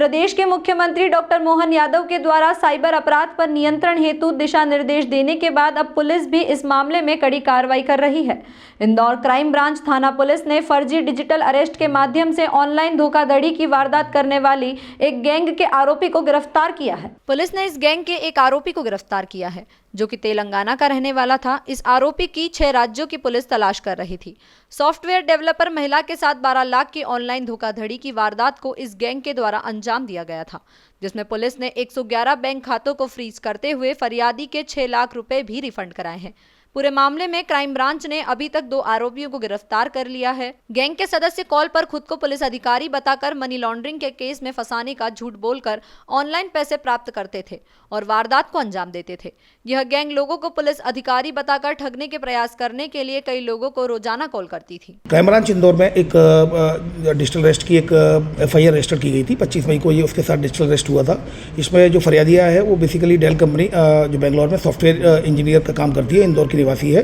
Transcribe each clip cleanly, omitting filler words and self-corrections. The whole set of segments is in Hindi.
प्रदेश के मुख्यमंत्री डॉक्टर मोहन यादव के द्वारा साइबर अपराध पर नियंत्रण हेतु दिशा निर्देश देने के बाद अब पुलिस भी इस मामले में कड़ी कार्रवाई कर रही है। इंदौर क्राइम ब्रांच थाना पुलिस ने फर्जी डिजिटल अरेस्ट के माध्यम से ऑनलाइन धोखाधड़ी की वारदात करने वाली एक गैंग के आरोपी को गिरफ्तार किया है। पुलिस ने इस गैंग के एक आरोपी को गिरफ्तार किया है जो कि तेलंगाना का रहने वाला था। इस आरोपी की 6 राज्यों की पुलिस तलाश कर रही थी। सॉफ्टवेयर डेवलपर महिला के साथ 12 लाख की ऑनलाइन धोखाधड़ी की वारदात को इस गैंग के द्वारा अंजाम दिया गया था, जिसमें पुलिस ने 111 बैंक खातों को फ्रीज करते हुए फरियादी के 6 लाख रुपए भी रिफंड कराए हैं। पूरे मामले में क्राइम ब्रांच ने अभी तक 2 आरोपियों को गिरफ्तार कर लिया है। गैंग के सदस्य कॉल पर खुद को पुलिस अधिकारी बताकर मनी लॉन्ड्रिंग के केस में फंसाने का झूठ बोलकर ऑनलाइन पैसे प्राप्त करते थे और वारदात को अंजाम देते थे। यह गैंग लोगों को पुलिस अधिकारी बताकर ठगने के प्रयास करने के लिए कई लोगों को रोजाना कॉल करती थी। क्राइम ब्रांच इंदौर में एक डिजिटल अरेस्ट की एक FIR रजिस्टर की गई थी। 25 मई को ये उसके साथ डिजिटल अरेस्ट हुआ था। इसमें जो फरियादिया है वो बेसिकली डेल कंपनी जो बेंगलोर में सॉफ्टवेयर इंजीनियर का काम करती है, इंदौर की निवासी है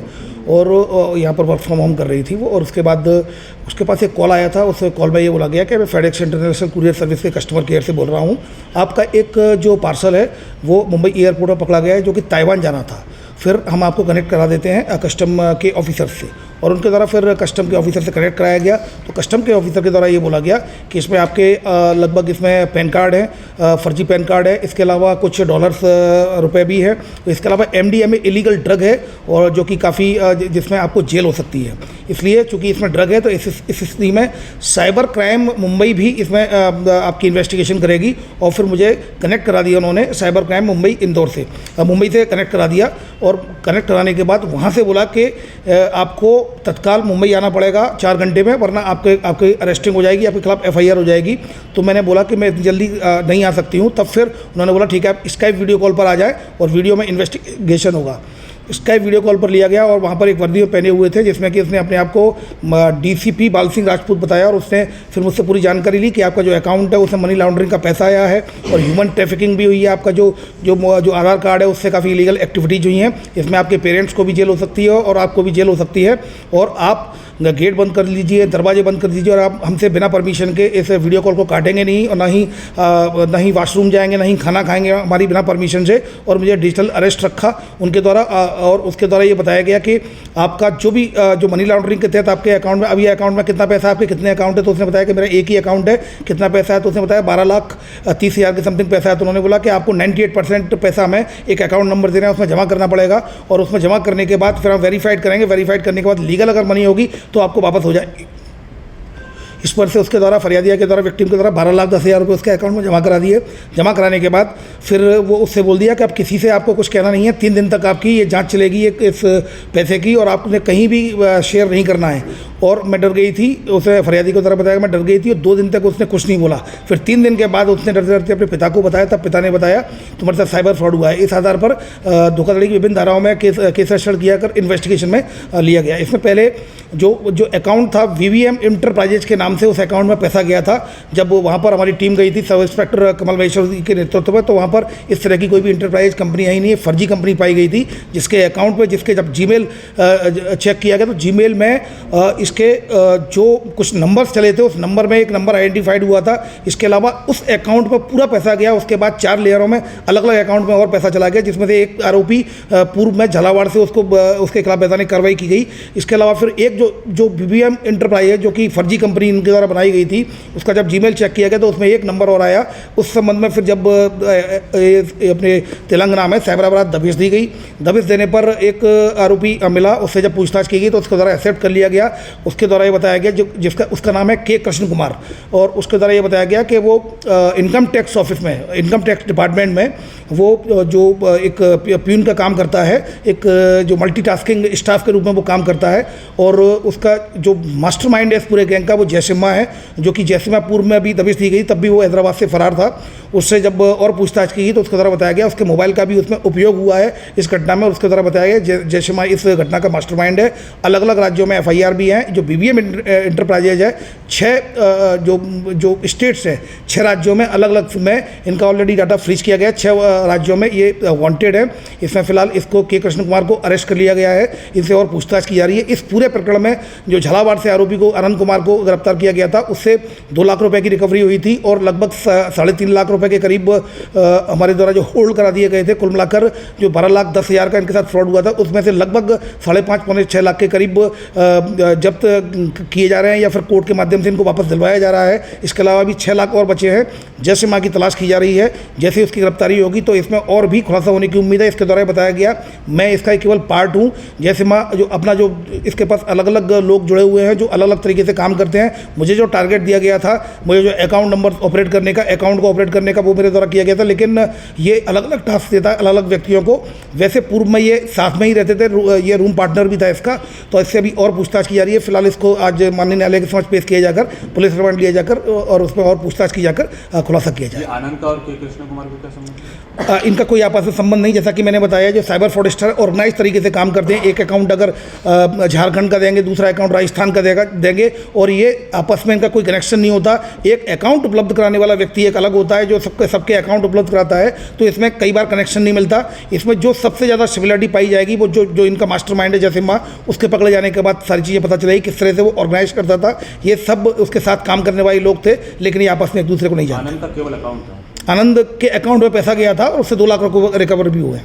और यहाँ पर वर्क फ्रॉम होम कर रही थी वो। और उसके बाद उसके पास एक कॉल आया था। उस कॉल में ये बोला गया कि मैं फेडेक्स इंटरनेशनल कुरियर सर्विस के कस्टमर केयर से बोल रहा हूँ। आपका एक जो पार्सल है वो मुंबई एयरपोर्ट पर पकड़ा गया है जो कि ताइवान जाना था। फिर हम आपको कनेक्ट करा देते हैं कस्टम के ऑफिसर से, और उनके द्वारा फिर कस्टम के ऑफिसर से कनेक्ट कराया गया। तो कस्टम के ऑफिसर के द्वारा ये बोला गया कि इसमें आपके लगभग इसमें पैन कार्ड है, फर्जी पैन कार्ड है, इसके अलावा कुछ डॉलर्स रुपए भी है। तो इसके अलावा MDMA इलीगल ड्रग है और जो कि काफ़ी जिसमें आपको जेल हो सकती है। इसलिए चूंकि इसमें ड्रग है तो इस स्थिति में साइबर क्राइम मुंबई भी इसमें आपकी इन्वेस्टिगेशन करेगी। और फिर मुझे कनेक्ट करा दिया उन्होंने साइबर क्राइम मुंबई इंदौर से, मुंबई से कनेक्ट करा दिया। और कनेक्ट कराने के बाद वहाँ से बोला कि आपको तत्काल मुंबई आना पड़ेगा 4 घंटे में, वरना आपकी अरेस्टिंग हो जाएगी, आपके खिलाफ FIR हो जाएगी। तो मैंने बोला कि मैं इतनी जल्दी नहीं आ सकती हूँ। तब फिर उन्होंने बोला ठीक है आप स्काइप वीडियो कॉल पर आ जाए और वीडियो में इन्वेस्टिगेशन होगा। स्काइप वीडियो कॉल पर लिया गया और वहाँ पर एक वर्दी पहने हुए थे जिसमें कि उसने अपने आप को DCP बाल सिंह राजपूत बताया। और उसने फिर मुझसे पूरी जानकारी ली कि आपका जो अकाउंट है उसमें मनी लॉन्ड्रिंग का पैसा आया है और ह्यूमन ट्रैफिकिंग भी हुई है। आपका जो आधार कार्ड है उससे काफ़ी इलीगल एक्टिविटीज हुई हैं। इसमें आपके पेरेंट्स को भी जेल हो सकती है और आपको भी जेल हो सकती है। और आप गेट बंद कर लीजिए, दरवाजे बंद कर दीजिए और आप हमसे बिना परमिशन के इस वीडियो कॉल को काटेंगे नहीं और ना ही वॉशरूम जाएंगे, ना ही खाना खाएंगे हमारी बिना परमिशन से। और मुझे डिजिटल अरेस्ट रखा उनके द्वारा। और उसके द्वारा ये बताया गया कि आपका जो मनी लॉन्ड्रिंग के तहत आपके अकाउंट में, अभी अकाउंट में कितना पैसा है, आपके कितने अकाउंट है। तो उसने बताया कि मेरा एक ही अकाउंट है, कितना पैसा है। तो उसने बताया 12,30,000 के समथिंग पैसा है। तो उन्होंने बोला कि आपको 98% पैसा हमें एक अकाउंट नंबर देना है, उसमें जमा करना पड़ेगा। और उसमें जमा करने के बाद फिर हम वेरीफाइड करेंगे। वेरीफाइड करने के बाद लीगल अगर मनी होगी तो आपको वापस हो जाएगी। इस पर से उसके द्वारा फरियादिया के द्वारा विक्टिम के द्वारा 12,10,000 रुपये उसके अकाउंट में जमा करा दिए। जमा कराने के बाद फिर वो उससे बोल दिया कि अब किसी से आपको कुछ कहना नहीं है, 3 दिन तक आपकी ये जांच चलेगी इस पैसे की और आपने कहीं भी शेयर नहीं करना है। और मैं डर गई थी, उसे फरियादी को द्वारा बताया मैं डर गई थी और 2 दिन तक उसने कुछ नहीं बोला। फिर 3 दिन के बाद उसने डरते डरते अपने पिता को बताया। तब पिता ने बताया तुम्हारे साथ साइबर फ्रॉड हुआ है। इस आधार पर धोखाधड़ी की विभिन्न धाराओं में केस रजिस्टर किया कर इन्वेस्टिगेशन में लिया गया। इसमें पहले जो अकाउंट था VVM इंटरप्राइजेज के नाम से उस अकाउंट में पैसा गया था। जब वहाँ पर हमारी टीम गई थी सब इंस्पेक्टर कमल महेश्वर के नेतृत्व में, तो वहाँ पर इस तरह की कोई भी इंटरप्राइज कंपनी आई नहीं है, फर्जी कंपनी पाई गई थी। जिसके अकाउंट में जब जीमेल चेक किया गया तो जीमेल में इसके जो कुछ नंबर्स चले थे उस नंबर में एक नंबर आइडेंटिफाइड हुआ था। इसके अलावा उस अकाउंट पर पूरा पैसा गया। उसके बाद 4 लेयरों में अलग अलग अकाउंट में और पैसा चला गया, जिसमें से एक आरोपी पूर्व में झालावाड़ से उसके खिलाफ वैधानिक कार्रवाई की गई। इसके अलावा फिर एक जो VVM इंटरप्राइज है जो कि फर्जी कंपनी इनके द्वारा बनाई गई थी, उसका जब जीमेल चेक किया गया तो उसमें एक नंबर और आया। उस संबंध में फिर जब अपने तेलंगाना में साइबर अपराध दबिश दी गई। दबिश देने पर एक आरोपी मिला, उससे जब पूछताछ की गई तो उसके द्वारा एक्सेप्ट कर लिया गया। उसके द्वारा ये बताया गया उसका नाम है K कृष्ण कुमार। और उसके द्वारा ये बताया गया कि वो इनकम टैक्स ऑफिस में, इनकम टैक्स डिपार्टमेंट में वो जो एक प्यून का काम करता है, एक जो मल्टीटास्किंग स्टाफ के रूप में वो काम करता है। और उसका जो मास्टरमाइंड है इस पूरे गैंग का वो जयसिम्हा है, जो कि जयसिम्हा पूर्व में अभी दबिश दी गई, तब भी वो हैदराबाद से फरार था। उससे जब और पूछताछ की गई तो उसके द्वारा बताया गया उसके मोबाइल का भी उसमें उपयोग हुआ है इस घटना में। और उसके द्वारा बताया गया जयसिम्हा इस घटना का मास्टरमाइंड है। अलग अलग राज्यों में FIR भी हैं जो BBM इंटरप्राइजेज है 6 जो स्टेट्स हैं 6 राज्यों में अलग अलग में इनका ऑलरेडी डाटा फ्रीज किया गया है। 6 राज्यों में ये वांटेड है। इसमें फिलहाल इसको के कृष्ण कुमार को अरेस्ट कर लिया गया है, इनसे और पूछताछ की जा रही है। इस पूरे प्रकरण में जो झालावाड़ से आरोपी को आनंद कुमार को गिरफ्तार किया गया था, उससे 2 लाख रुपए की रिकवरी हुई थी और लगभग 3.5 लाख रुपए के करीब हमारे द्वारा जो होल्ड करा दिए गए थे। कुल मिलाकर जो 12,10,000 का इनके साथ फ्रॉड हुआ था, उसमें से लगभग 5.5-6 लाख के करीब जब्त किए जा रहे हैं या फिर कोर्ट के माध्यम से इनको वापस दिलवाया जा रहा है। इसके अलावा भी 6 लाख और बचे हैं। जैसे माँ की तलाश की जा रही है, जैसे उसकी गिरफ्तारी होगी तो इसमें और भी खुलासा होने की उम्मीद है। इसके द्वारा बताया गया मैं इसका केवल पार्ट हूँ। जैसे माँ जो अपना जो इसके पास अलग अलग लोग जुड़े हुए हैं जो अलग अलग तरीके से काम करते हैं। मुझे जो टारगेट दिया गया था, मुझे जो अकाउंट नंबर ऑपरेट करने का, अकाउंट को ऑपरेट करने का, वो मेरे द्वारा किया गया था। लेकिन ये अलग अलग टास्क देता है अलग अलग व्यक्तियों को। वैसे पूर्व में ये साथ में ही रहते थे, ये रूम पार्टनर भी था इसका। तो इससे अभी और पूछताछ की जा रही है। फिलहाल इसको आज माननीय न्यायालय के समक्ष पेश किया जाकर, पुलिस रिमांड लिया जाकर और उसमें और पूछताछ की जाकर खुलासा किया जाए। आनंद का और के कृष्ण कुमार का क्या संबंध? इनका कोई आपस में संबंध नहीं। जैसा कि मैंने बताया, जो साइबर फ्रॉडस्टर ऑर्गेनाइज तरीके से काम करते हैं। एक अकाउंट अगर झारखंड का देंगे, दूसरा अकाउंट राजस्थान का देंगे और ये आपस में इनका कोई कनेक्शन नहीं होता। एक अकाउंट उपलब्ध कराने वाला व्यक्ति एक अलग होता है जो सबके अकाउंट उपलब्ध कराता है। तो इसमें कई बार कनेक्शन नहीं मिलता। इसमें जो सबसे ज़्यादा सिमिलरिटी पाई जाएगी वो जो इनका मास्टरमाइंड है जैसे माँ, उसके पकड़े जाने के बाद सारी चीज़ें पता चलेगी किस तरह से वो ऑर्गेनाइज करता था। ये सब उसके साथ काम करने वाले लोग थे, लेकिन ये आपस में एक दूसरे को नहीं जानते। आनंद का केवल अकाउंट था। आनंद के अकाउंट में पैसा गया था और उससे 2 लाख रुपये रिकवर भी हुए।